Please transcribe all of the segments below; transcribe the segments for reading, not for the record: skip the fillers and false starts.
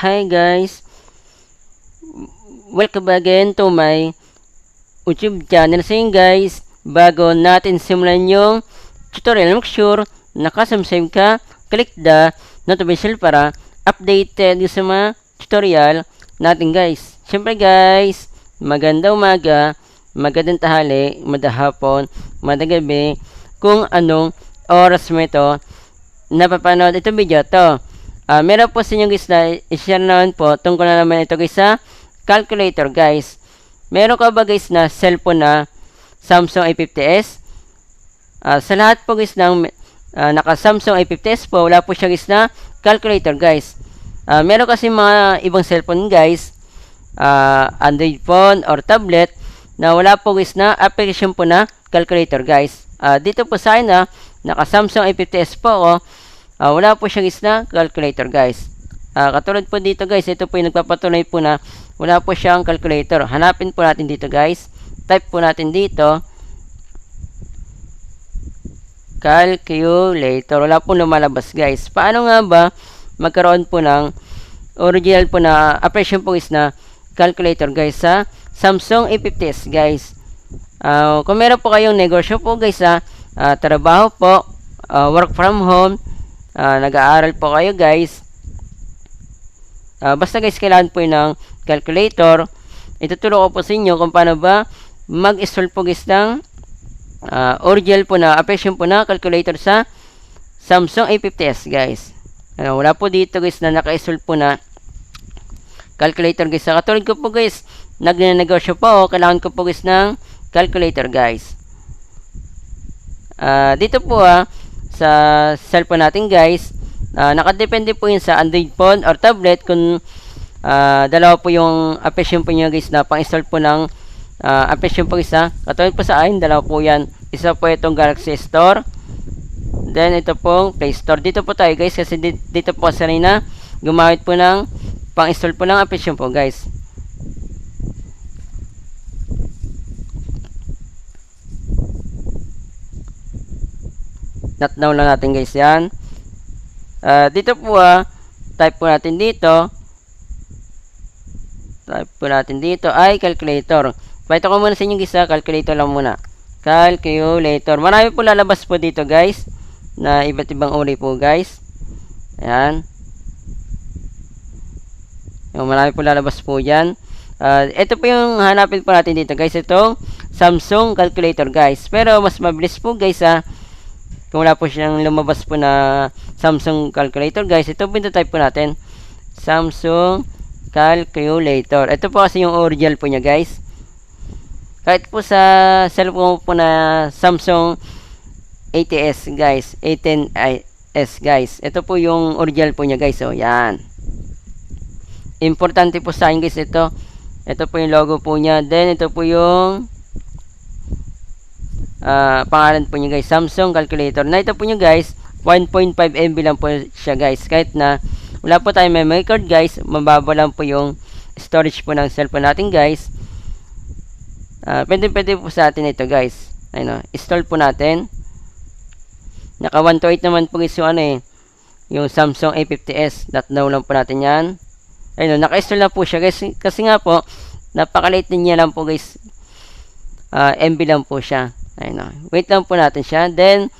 Hi guys, welcome again to my YouTube channel. So yun guys, bago natin simulan yung tutorial, make sure nakasubscribe ka, click the notification para updated sa mga tutorial natin guys. Siyempre guys, magandang umaga, magandang tahali, madahapon, madagabi, kung anong oras mo ito napapanood itong video to. Meron po sa inyo guys na i-share naman po tungkol na naman ito guys sa calculator guys. Meron ka ba guys na cellphone na Samsung A50s? Sa lahat po guys ng naka Samsung A50s po, wala po siya guys na calculator guys. Meron kasi mga ibang cellphone guys, Android phone or tablet na wala po guys na application po na calculator guys. Dito po sa akin na naka Samsung A50s po ako, wala po siya guys na calculator guys. Katulad po dito guys, ito po yung nagpapatunay po na wala po siyang calculator. Hanapin po natin dito guys. Type po natin dito calculator. Wala po lumalabas guys. Paano nga ba magkaroon po ng original po na application po guys na calculator guys sa Samsung A50s guys? Kung meron po kayong negosyo po guys trabaho po, work from home, nag-aaral po kayo guys, basta guys kailangan po yun ng calculator. Ituturo ko po sa inyo kung paano ba mag-install po guys ng original po na application po na calculator sa Samsung A50s guys. Wala po dito guys na naka-install po na calculator guys. Katulad ko po guys, nagnenegosyo po, kailangan ko po guys ng calculator guys. Dito po sa cellphone natin guys, nakadepende po yun sa Android phone or tablet kung dalawa po yung application po nyo guys na pang-install po ng application po guys katulad po sa akin, dalawa po yan. Isa po itong Galaxy Store, then ito pong Play Store. Dito po tayo guys kasi dito po sanay na gumamit po ng pang-install po ng application po guys. Not now lang natin guys yan. Dito po type po natin dito. Type po natin dito ay calculator. Pakita ko muna sa inyo guys calculator lang muna. Calculator. Marami po lalabas po dito guys na iba't ibang uri po guys. Ayan. Marami po lalabas po dyan. Ito po yung hanapin po natin dito guys. Itong Samsung calculator guys. Pero mas mabilis po guys kung wala po siyang lumabas po na Samsung calculator guys, ito po type po natin Samsung calculator. Ito po kasi yung original po niya guys. Kahit po sa cellphone po na Samsung 80s guys, 18s guys, ito po yung original po niya guys. So yan, importante po sa akin guys ito. Ito po yung logo po niya. Then ito po yung pangalan po nyo guys, Samsung calculator. Na ito po nyo guys, 1.5 MB lang po siya guys. Kahit na wala po tayong memory card guys, mababa lang po yung storage po ng cellphone natin guys. Pwede po sa atin ito guys. Ayun, install po natin. Naka 128 naman po guys yung yung Samsung A50s. Now lang po natin yan. Ayun, naka-install na po siya guys. Kasi nga po, napakaliit niya lang po guys. MB lang po siya. Ayun, wait lang po natin siya. Then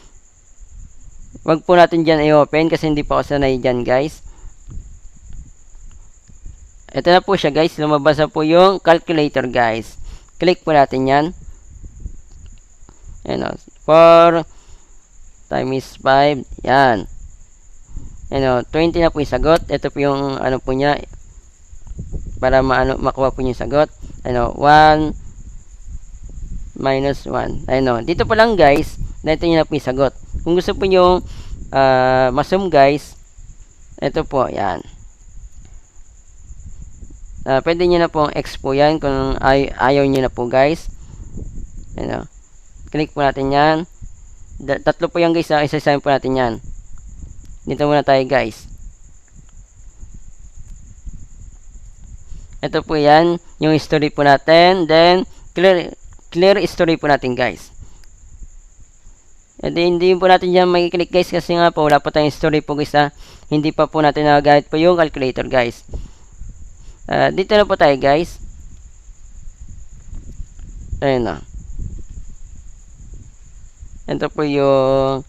wag po natin dyan i-open kasi hindi po ako sanay dyan guys. Ito na po siya guys, lumabas na po yung calculator guys. Click po natin yan. Ayun, 4 times 5, yan. Ayun, 20 na po yung sagot. Ito po yung ano po niya para makuha po yung sagot. Ayun, 1 minus 1. Ayun, dito pa lang guys, dito nyo na po yung sagot. Kung gusto po nyo masum guys, ito po, yan. Pwede nyo na pong X po yan kung ayaw nyo na po guys. Ayun, click po natin yan. Tatlo po yan guys, isa-isahin po natin yan. Dito muna tayo guys. Ito po yan, yung history po natin. Then, clear history po natin guys. Hindi po natin dyan makiklik guys kasi nga po wala po tayong history po guys Hindi pa po natin nagagamit po yung calculator guys. Dito na po tayo guys. Ayun na. Ito po yung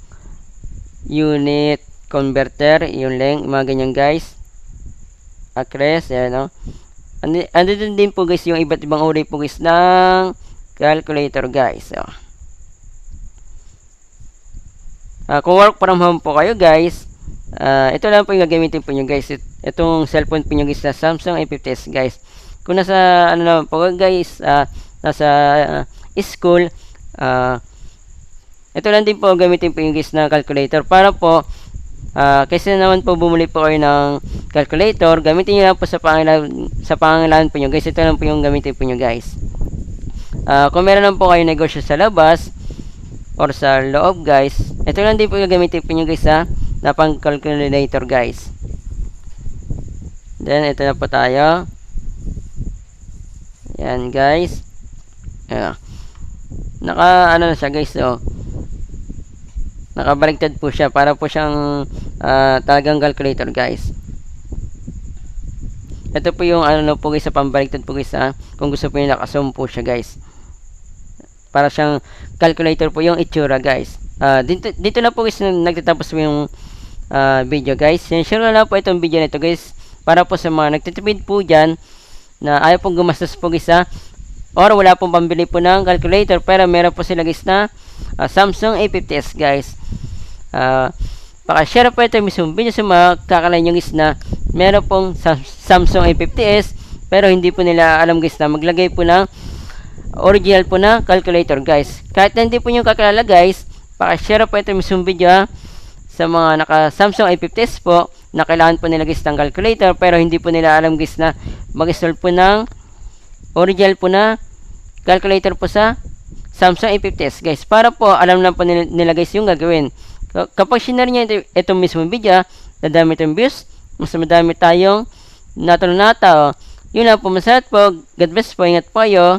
unit converter, yung length, mga ganyan guys. Acres, ayan no. Andito din po guys yung iba't ibang uri po guys ng calculator guys. So, kung work from home po kayo guys, ito lang po yung gagamitin po nyo guys. Itong cellphone po nyo guys na Samsung A50s guys. Kung nasa ano naman po guys, nasa school, ito lang din po gamitin po yung guys na calculator para po kaysa naman po bumuli po kayo ng calculator, gamitin nyo lang po sa pangangailangan po nyo guys. Ito lang po yung gamitin po nyo guys. Kung meron lang po kayo negosyo sa labas or sa loob guys, ito lang din po yung gamitin po nyo guys na pang calculator guys. Then ito na po tayo. Yan guys. Ayan. Naka ano na siya guys, so nakabaligtad po siya para po siyang talagang calculator guys. Ito po yung ano po guys sa pambaligtad po guys kung gusto po yung nakazoom po siya guys. Para siyang calculator po yung itsura guys. Dito na po guys nagtatapos po yung video guys. Share na lang po itong video nito guys para po sa mga nagtitipid po dyan na ayaw pong gumastos po guys or wala pong pambili po ng calculator pero meron po sila guys na Samsung A50s guys. Paka-share po ito mismong video sa mga kakalain nyo guys na meron pong Samsung A50s pero hindi po nila alam guys na maglagay po ng original po na calculator guys. Kahit na hindi po nyo kakilala guys, paka-share po ito mismong video sa mga naka Samsung A50s po na kailangan po nila guys ng calculator pero hindi po nila alam guys na mag-install po ng original po na calculator po sa Samsung A50s guys, para po alam lang po nila guys yung gagawin. Kapag sinare nyo itong mismong video, dadami itong views, mas madami tayong natulunata. Yun lang po, masarap po. God bless po, ingat po kayo.